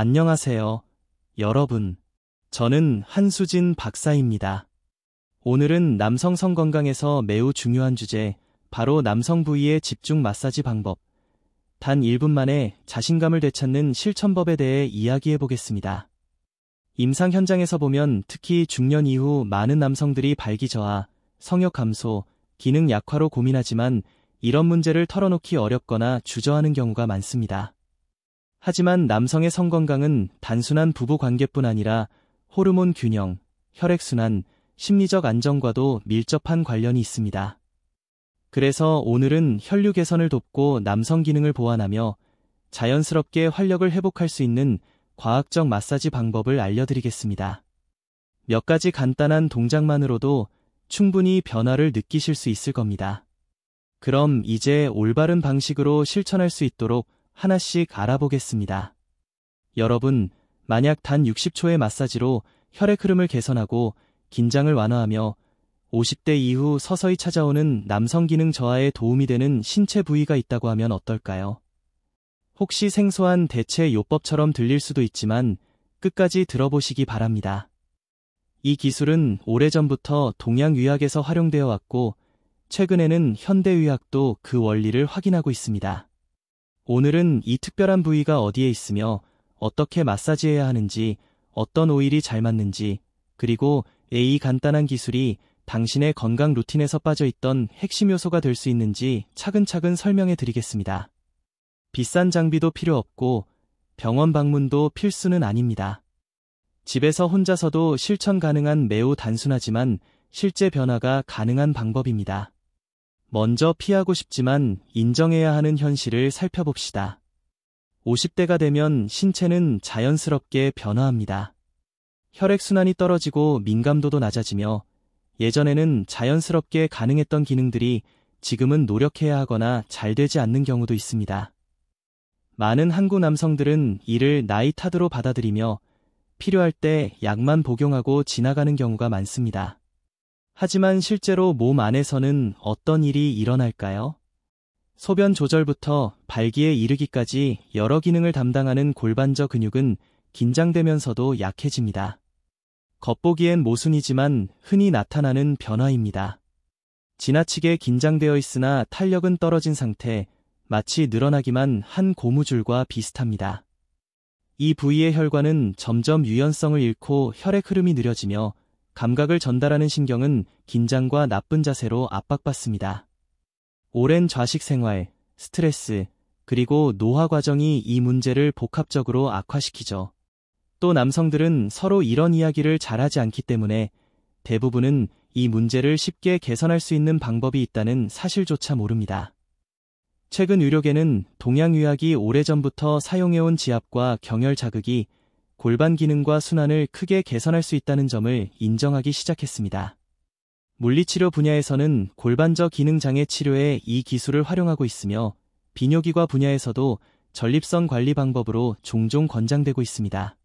안녕하세요, 여러분. 저는 한수진 박사입니다. 오늘은 남성 성건강에서 매우 중요한 주제, 바로 남성 부위의 집중 마사지 방법, 단 1분 만에 자신감을 되찾는 실천법에 대해 이야기해 보겠습니다. 임상 현장에서 보면 특히 중년 이후 많은 남성들이 발기저하, 성욕 감소, 기능 약화로 고민하지만 이런 문제를 털어놓기 어렵거나 주저하는 경우가 많습니다. 하지만 남성의 성건강은 단순한 부부 관계뿐 아니라 호르몬 균형, 혈액순환, 심리적 안정과도 밀접한 관련이 있습니다. 그래서 오늘은 혈류 개선을 돕고 남성 기능을 보완하며 자연스럽게 활력을 회복할 수 있는 과학적 마사지 방법을 알려드리겠습니다. 몇 가지 간단한 동작만으로도 충분히 변화를 느끼실 수 있을 겁니다. 그럼 이제 올바른 방식으로 실천할 수 있도록 하나씩 알아보겠습니다. 여러분, 만약 단 60초의 마사지로 혈액 흐름을 개선하고 긴장을 완화하며 50대 이후 서서히 찾아오는 남성 기능 저하에 도움이 되는 신체 부위가 있다고 하면 어떨까요? 혹시 생소한 대체 요법처럼 들릴 수도 있지만 끝까지 들어보시기 바랍니다. 이 기술은 오래전부터 동양의학에서 활용되어 왔고 최근에는 현대의학도 그 원리를 확인하고 있습니다. 오늘은 이 특별한 부위가 어디에 있으며 어떻게 마사지해야 하는지, 어떤 오일이 잘 맞는지, 그리고 이 간단한 기술이 당신의 건강 루틴에서 빠져있던 핵심 요소가 될 수 있는지 차근차근 설명해 드리겠습니다. 비싼 장비도 필요 없고 병원 방문도 필수는 아닙니다. 집에서 혼자서도 실천 가능한 매우 단순하지만 실제 변화가 가능한 방법입니다. 먼저 피하고 싶지만 인정해야 하는 현실을 살펴봅시다. 50대가 되면 신체는 자연스럽게 변화합니다. 혈액순환이 떨어지고 민감도도 낮아지며 예전에는 자연스럽게 가능했던 기능들이 지금은 노력해야 하거나 잘 되지 않는 경우도 있습니다. 많은 한국 남성들은 이를 나이 탓으로 받아들이며 필요할 때 약만 복용하고 지나가는 경우가 많습니다. 하지만 실제로 몸 안에서는 어떤 일이 일어날까요? 소변 조절부터 발기에 이르기까지 여러 기능을 담당하는 골반저 근육은 긴장되면서도 약해집니다. 겉보기엔 모순이지만 흔히 나타나는 변화입니다. 지나치게 긴장되어 있으나 탄력은 떨어진 상태, 마치 늘어나기만 한 고무줄과 비슷합니다. 이 부위의 혈관은 점점 유연성을 잃고 혈액 흐름이 느려지며 감각을 전달하는 신경은 긴장과 나쁜 자세로 압박받습니다. 오랜 좌식 생활, 스트레스, 그리고 노화 과정이 이 문제를 복합적으로 악화시키죠. 또 남성들은 서로 이런 이야기를 잘하지 않기 때문에 대부분은 이 문제를 쉽게 개선할 수 있는 방법이 있다는 사실조차 모릅니다. 최근 의료계는 동양의학이 오래전부터 사용해온 지압과 경혈 자극이 골반 기능과 순환을 크게 개선할 수 있다는 점을 인정하기 시작했습니다. 물리치료 분야에서는 골반저 기능 장애 치료에 이 기술을 활용하고 있으며 비뇨기과 분야에서도 전립선 관리 방법으로 종종 권장되고 있습니다.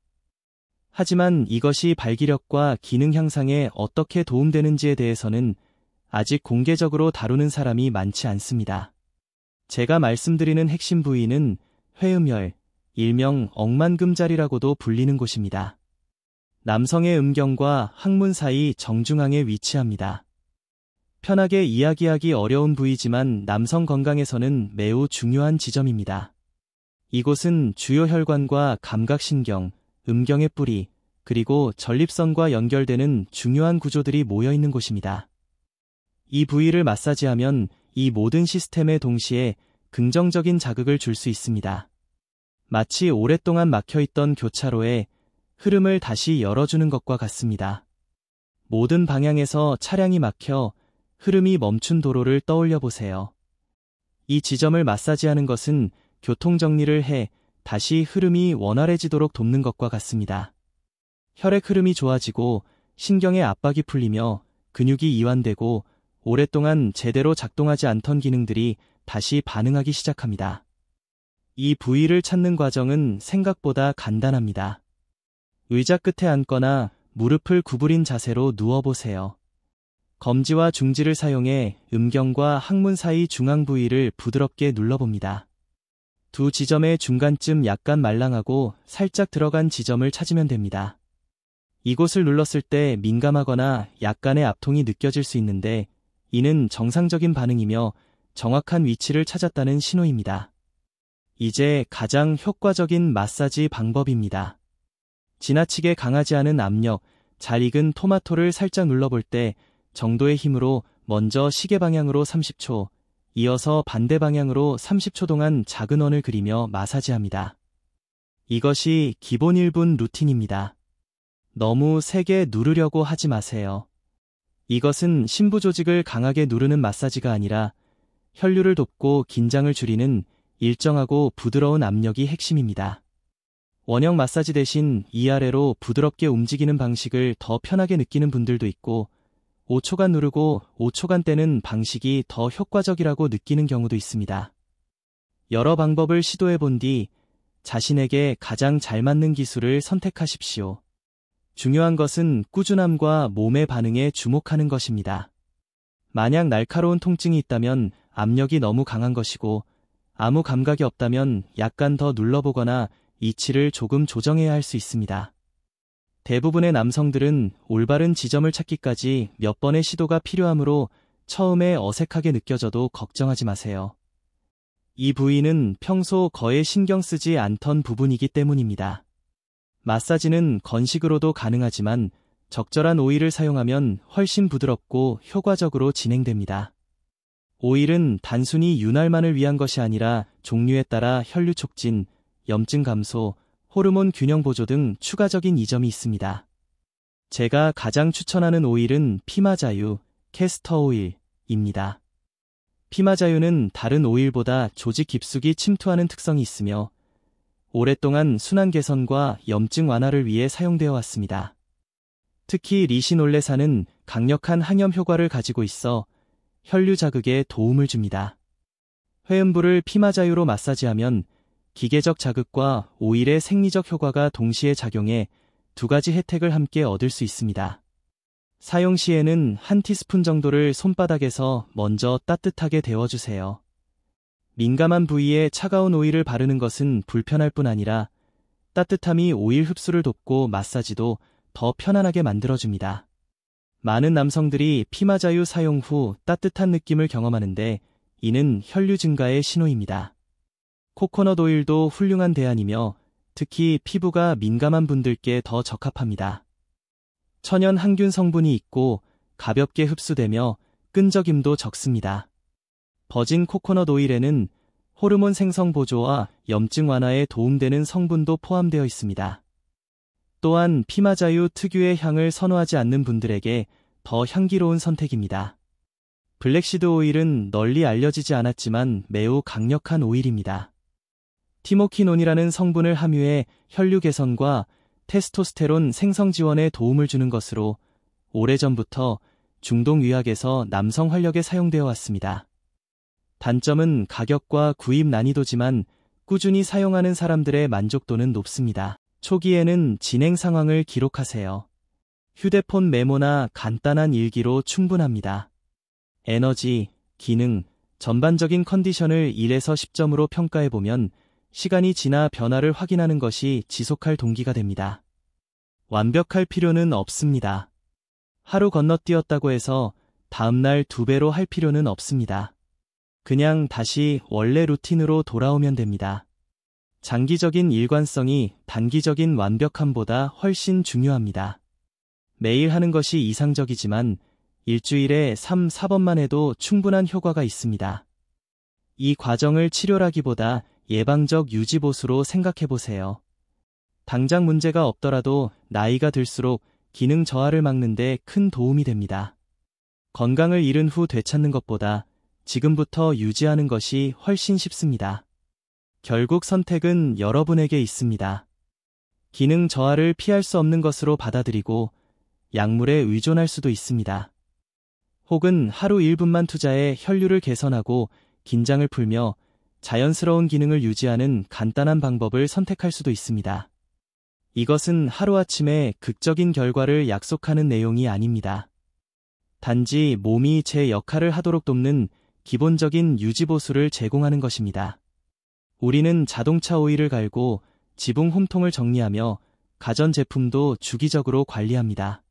하지만 이것이 발기력과 기능 향상에 어떻게 도움되는지에 대해서는 아직 공개적으로 다루는 사람이 많지 않습니다. 제가 말씀드리는 핵심 부위는 회음혈, 일명 억만금자리라고도 불리는 곳입니다. 남성의 음경과 항문 사이 정중앙에 위치합니다. 편하게 이야기하기 어려운 부위지만 남성 건강에서는 매우 중요한 지점입니다. 이곳은 주요 혈관과 감각신경, 음경의 뿌리, 그리고 전립선과 연결되는 중요한 구조들이 모여있는 곳입니다. 이 부위를 마사지하면 이 모든 시스템에 동시에 긍정적인 자극을 줄 수 있습니다. 마치 오랫동안 막혀있던 교차로에 흐름을 다시 열어주는 것과 같습니다. 모든 방향에서 차량이 막혀 흐름이 멈춘 도로를 떠올려 보세요. 이 지점을 마사지하는 것은 교통정리를 해 다시 흐름이 원활해지도록 돕는 것과 같습니다. 혈액 흐름이 좋아지고 신경의 압박이 풀리며 근육이 이완되고 오랫동안 제대로 작동하지 않던 기능들이 다시 반응하기 시작합니다. 이 부위를 찾는 과정은 생각보다 간단합니다. 의자 끝에 앉거나 무릎을 구부린 자세로 누워보세요. 검지와 중지를 사용해 음경과 항문 사이 중앙 부위를 부드럽게 눌러봅니다. 두 지점의 중간쯤 약간 말랑하고 살짝 들어간 지점을 찾으면 됩니다. 이곳을 눌렀을 때 민감하거나 약간의 압통이 느껴질 수 있는데 이는 정상적인 반응이며 정확한 위치를 찾았다는 신호입니다. 이제 가장 효과적인 마사지 방법입니다. 지나치게 강하지 않은 압력, 잘 익은 토마토를 살짝 눌러볼 때 정도의 힘으로 먼저 시계 방향으로 30초, 이어서 반대 방향으로 30초 동안 작은 원을 그리며 마사지합니다. 이것이 기본 1분 루틴입니다. 너무 세게 누르려고 하지 마세요. 이것은 심부 조직을 강하게 누르는 마사지가 아니라 혈류를 돕고 긴장을 줄이는 일정하고 부드러운 압력이 핵심입니다. 원형 마사지 대신 위아래로 부드럽게 움직이는 방식을 더 편하게 느끼는 분들도 있고 5초간 누르고 5초간 떼는 방식이 더 효과적이라고 느끼는 경우도 있습니다. 여러 방법을 시도해 본 뒤 자신에게 가장 잘 맞는 기술을 선택하십시오. 중요한 것은 꾸준함과 몸의 반응에 주목하는 것입니다. 만약 날카로운 통증이 있다면 압력이 너무 강한 것이고 아무 감각이 없다면 약간 더 눌러보거나 위치를 조금 조정해야 할 수 있습니다. 대부분의 남성들은 올바른 지점을 찾기까지 몇 번의 시도가 필요하므로 처음에 어색하게 느껴져도 걱정하지 마세요. 이 부위는 평소 거의 신경 쓰지 않던 부분이기 때문입니다. 마사지는 건식으로도 가능하지만 적절한 오일을 사용하면 훨씬 부드럽고 효과적으로 진행됩니다. 오일은 단순히 윤활만을 위한 것이 아니라 종류에 따라 혈류 촉진, 염증 감소, 호르몬 균형 보조 등 추가적인 이점이 있습니다. 제가 가장 추천하는 오일은 피마자유, 캐스터 오일입니다. 피마자유는 다른 오일보다 조직 깊숙이 침투하는 특성이 있으며 오랫동안 순환 개선과 염증 완화를 위해 사용되어 왔습니다. 특히 리시놀레산은 강력한 항염 효과를 가지고 있어 혈류 자극에 도움을 줍니다. 회음부를 피마자유로 마사지하면 기계적 자극과 오일의 생리적 효과가 동시에 작용해 두 가지 혜택을 함께 얻을 수 있습니다. 사용 시에는 한 티스푼 정도를 손바닥에서 먼저 따뜻하게 데워주세요. 민감한 부위에 차가운 오일을 바르는 것은 불편할 뿐 아니라 따뜻함이 오일 흡수를 돕고 마사지도 더 편안하게 만들어줍니다. 많은 남성들이 피마자유 사용 후 따뜻한 느낌을 경험하는데 이는 혈류 증가의 신호입니다. 코코넛 오일도 훌륭한 대안이며 특히 피부가 민감한 분들께 더 적합합니다. 천연 항균 성분이 있고 가볍게 흡수되며 끈적임도 적습니다. 버진 코코넛 오일에는 호르몬 생성 보조와 염증 완화에 도움되는 성분도 포함되어 있습니다. 또한 피마자유 특유의 향을 선호하지 않는 분들에게 더 향기로운 선택입니다. 블랙시드 오일은 널리 알려지지 않았지만 매우 강력한 오일입니다. 티모키논이라는 성분을 함유해 혈류 개선과 테스토스테론 생성 지원에 도움을 주는 것으로 오래전부터 중동의학에서 남성 활력에 사용되어 왔습니다. 단점은 가격과 구입 난이도지만 꾸준히 사용하는 사람들의 만족도는 높습니다. 초기에는 진행 상황을 기록하세요. 휴대폰 메모나 간단한 일기로 충분합니다. 에너지, 기능, 전반적인 컨디션을 1에서 10점으로 평가해보면 시간이 지나 변화를 확인하는 것이 지속할 동기가 됩니다. 완벽할 필요는 없습니다. 하루 건너뛰었다고 해서 다음날 2배로 할 필요는 없습니다. 그냥 다시 원래 루틴으로 돌아오면 됩니다. 장기적인 일관성이 단기적인 완벽함보다 훨씬 중요합니다. 매일 하는 것이 이상적이지만 일주일에 3, 4번만 해도 충분한 효과가 있습니다. 이 과정을 치료라기보다 예방적 유지보수로 생각해보세요. 당장 문제가 없더라도 나이가 들수록 기능 저하를 막는 데 큰 도움이 됩니다. 건강을 잃은 후 되찾는 것보다 지금부터 유지하는 것이 훨씬 쉽습니다. 결국 선택은 여러분에게 있습니다. 기능 저하를 피할 수 없는 것으로 받아들이고 약물에 의존할 수도 있습니다. 혹은 하루 1분만 투자해 혈류를 개선하고 긴장을 풀며 자연스러운 기능을 유지하는 간단한 방법을 선택할 수도 있습니다. 이것은 하루아침에 극적인 결과를 약속하는 내용이 아닙니다. 단지 몸이 제 역할을 하도록 돕는 기본적인 유지보수를 제공하는 것입니다. 우리는 자동차 오일을 갈고 지붕 홈통을 정리하며 가전제품도 주기적으로 관리합니다.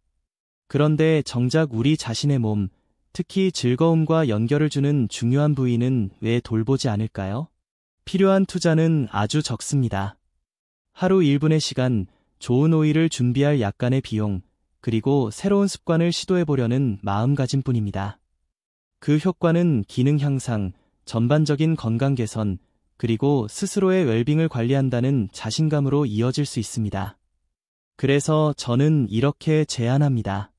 그런데 정작 우리 자신의 몸, 특히 즐거움과 연결을 주는 중요한 부위는 왜 돌보지 않을까요? 필요한 투자는 아주 적습니다. 하루 1분의 시간, 좋은 오일을 준비할 약간의 비용, 그리고 새로운 습관을 시도해보려는 마음가짐뿐입니다. 그 효과는 기능 향상, 전반적인 건강 개선, 그리고 스스로의 웰빙을 관리한다는 자신감으로 이어질 수 있습니다. 그래서 저는 이렇게 제안합니다.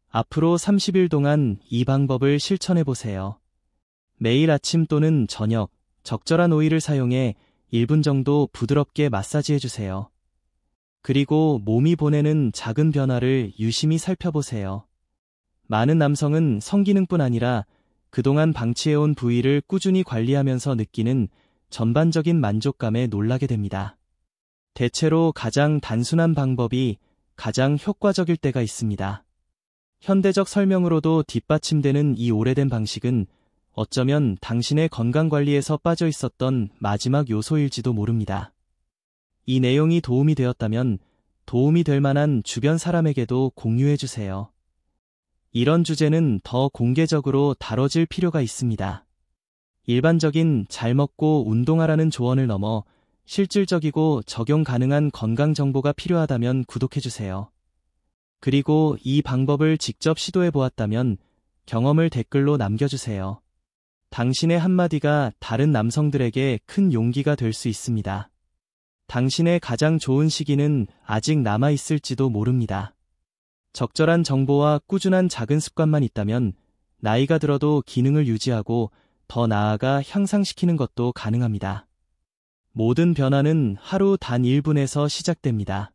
앞으로 30일 동안 이 방법을 실천해보세요. 매일 아침 또는 저녁, 적절한 오일을 사용해 1분 정도 부드럽게 마사지해주세요. 그리고 몸이 보내는 작은 변화를 유심히 살펴보세요. 많은 남성은 성기능뿐 아니라 그동안 방치해온 부위를 꾸준히 관리하면서 느끼는 전반적인 만족감에 놀라게 됩니다. 대체로 가장 단순한 방법이 가장 효과적일 때가 있습니다. 현대적 설명으로도 뒷받침되는 이 오래된 방식은 어쩌면 당신의 건강관리에서 빠져 있었던 마지막 요소일지도 모릅니다. 이 내용이 도움이 되었다면 도움이 될 만한 주변 사람에게도 공유해주세요. 이런 주제는 더 공개적으로 다뤄질 필요가 있습니다. 일반적인 잘 먹고 운동하라는 조언을 넘어 실질적이고 적용 가능한 건강 정보가 필요하다면 구독해주세요. 그리고 이 방법을 직접 시도해 보았다면 경험을 댓글로 남겨주세요. 당신의 한마디가 다른 남성들에게 큰 용기가 될 수 있습니다. 당신의 가장 좋은 시기는 아직 남아있을지도 모릅니다. 적절한 정보와 꾸준한 작은 습관만 있다면 나이가 들어도 기능을 유지하고 더 나아가 향상시키는 것도 가능합니다. 모든 변화는 하루 단 1분에서 시작됩니다.